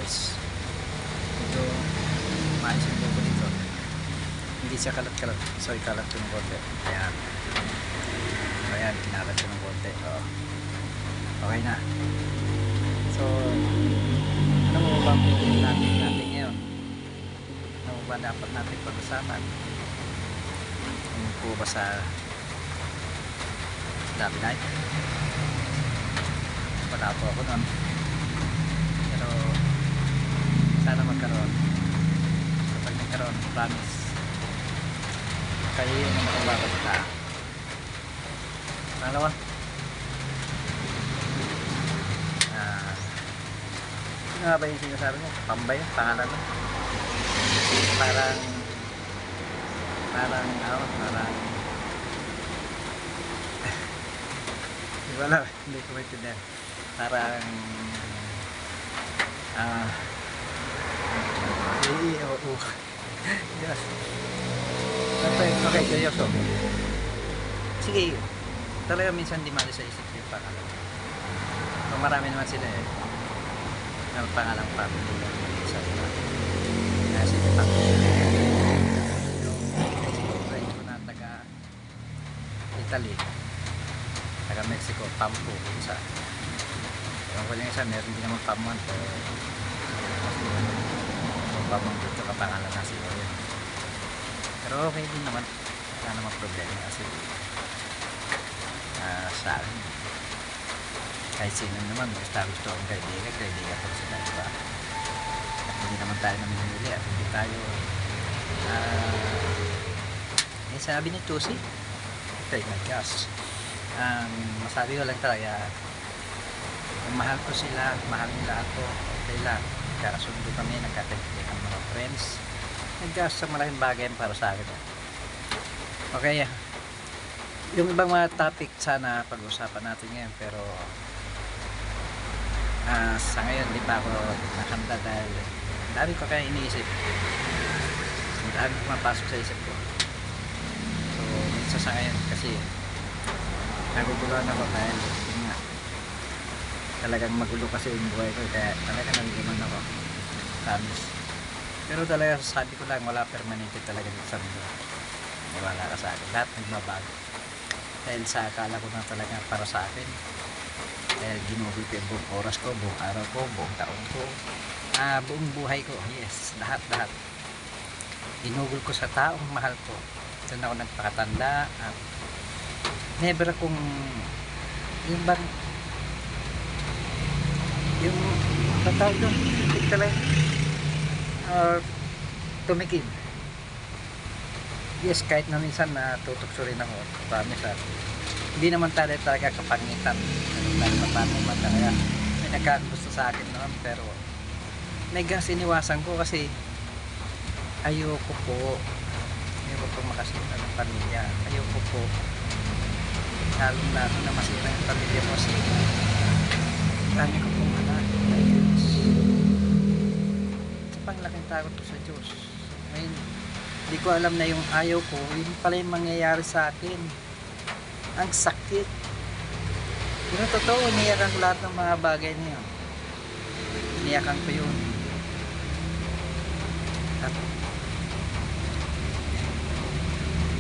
guys. Ito, maayos yung buko dito. Hindi siya kalat-kalat. So, ikalat ko ng konti. Ayan. Ayan, kinalat ko ng konti. Okay na. So, ano mo ba ang piliin natin ngayon? Ano mo ba dapat natin pag-usapan? Ano po ba sa Love Night? Wala po ako nun. Pero sana magkaroon. Kapag nagkaroon, promise, kayo yung makababagta. Pangalawa, ano nga ba yung sinasabi mo? Pambay, pangalan mo? Parang wala, hindi ko maintindihan. Parang yes. Okay, seryoso. Sige, talaga minsan di mali sa isip yung pangalan. Kung marami naman sila ng pangalang family sa iba. Kaya sige pa. Yung friend ko na taga Italy, taga Mexico, Pampo, isa. Yung ko yung isa, meron din naman Pamuan, pero Pamang dito kapangalan na sila yun. Pero okay din naman, wala namang problema kasi sa akin, kahit sino naman gusto ang kaibigan po sila, diba? At hindi naman tayo namimili at hindi tayo sabi ni Tusi, okay, my gosh, masabi ko lang talaga, kung mahal ko sila, mahal nila ako, okay lang. Nagkasundo kami, nagkatagpikan mga friends, nagkaso sa malaking bagay para sa akin. Okay, yung ibang mga topic sana pag-usapan natin ngayon, pero sa ngayon di pa ako nakanda dahil dami ko kaya iniisip, dami ko mapasok sa isip ko. So minsan sa ngayon kasi naguguluhan ako dahil talagang magulo kasi yung buhay ko, kaya talagang naligaman ako, promise. Pero talaga sabi ko lang, wala permanente talaga dito sa mundo. Wala ka sa akin, lahat nagbabago dahil sa akala ko na talaga para sa akin, dahil ginugol ko yung buong oras ko, buong araw ko, buong taon ko, buong buhay ko, yes, lahat ginugol ko sa taong mahal ko. Doon ako nagpakatanda at never akong yung bang yung tatawag doon, talaga tumikim. Yes, kahit na minsan natutokso rin ako, promise, hindi naman talaga kapangitan, dahil paano man talaga may nagkagusto sa akin naman, pero may siniwasan ko kasi ayoko po makasita ng pamilya, ayoko po lalong na masira yung pamilya ko kasi dami ko pong anak. Sa panglaking takot ko sa Diyos. Ngayon, hindi ko alam na yung ayaw ko, yun pala yung mangyayari sa akin. Ang sakit. Pero totoo, iniyakan ko lahat ng mga bagay na yun. Iniyakan ko yun. At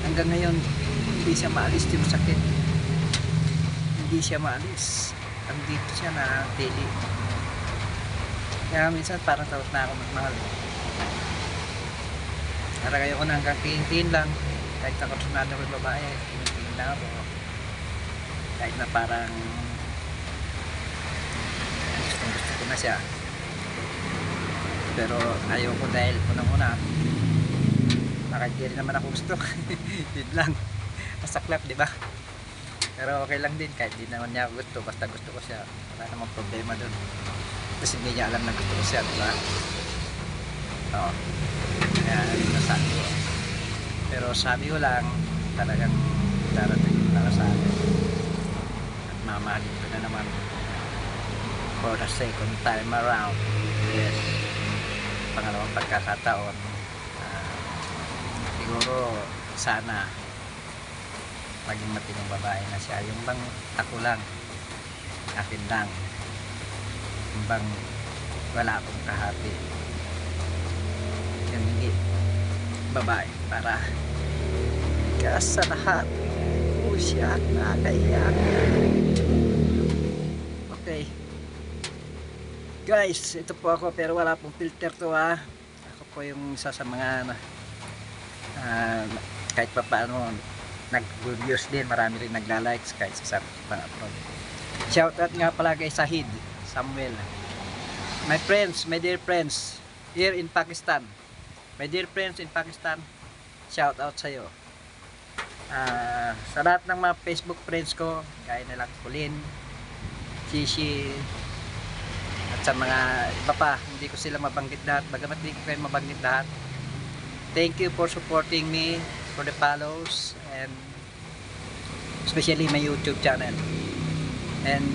hanggang ngayon, hindi siya maalis yung sakit. Hindi siya maalis. Andito siya na tili. Kaya minsan parang tapos na ako magmahal. Para kayo ko na hanggang tingin lang. Kahit ako sunado ko yung babae, tingin lang ako. Kahit na parang gusto ko na siya. Pero ayaw ko dahil unang-una baka hindi rin naman ako gusto. Yun lang. Masaklap, di ba? Pero okay lang din kahit di naman niya ako gusto, basta gusto ko siya, wala namang problema dun. Kasi hindi niya alam na gusto ko siya, diba? Oo. Kaya yun nasabi ko. Pero sabi ko lang, talagang darating para sa akin. At mamahalin ko na naman for the second time around. Yes. Pangalawang pagkakataon. Siguro sana maging matinong babae na siya. Yung bang ako lang, akin lang, yung bang wala akong kahati. Yung hindi babae para sa lahat. Oh siya, nakaiyak. Okay. Guys, ito po ako pero wala pong filter to ha. Ako po yung isa sa mga kahit pa paano nag-views din, marami rin nagla-likes kahit sa mga upload. Shoutout nga pala kay Sahid Samuel. My friends, my dear friends here in Pakistan. My dear friends in Pakistan, shoutout sa iyo. Sa lahat ng mga Facebook friends ko, gaya nilang Colin, Shishi, at sa mga iba pa, hindi ko sila mabanggit lahat, bagamat hindi ko kayo mabanggit lahat. Thank you for supporting me, for the follows, and especially my YouTube channel. And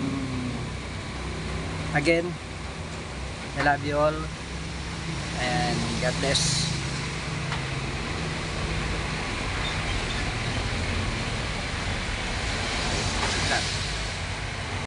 again, I love you all, and God bless.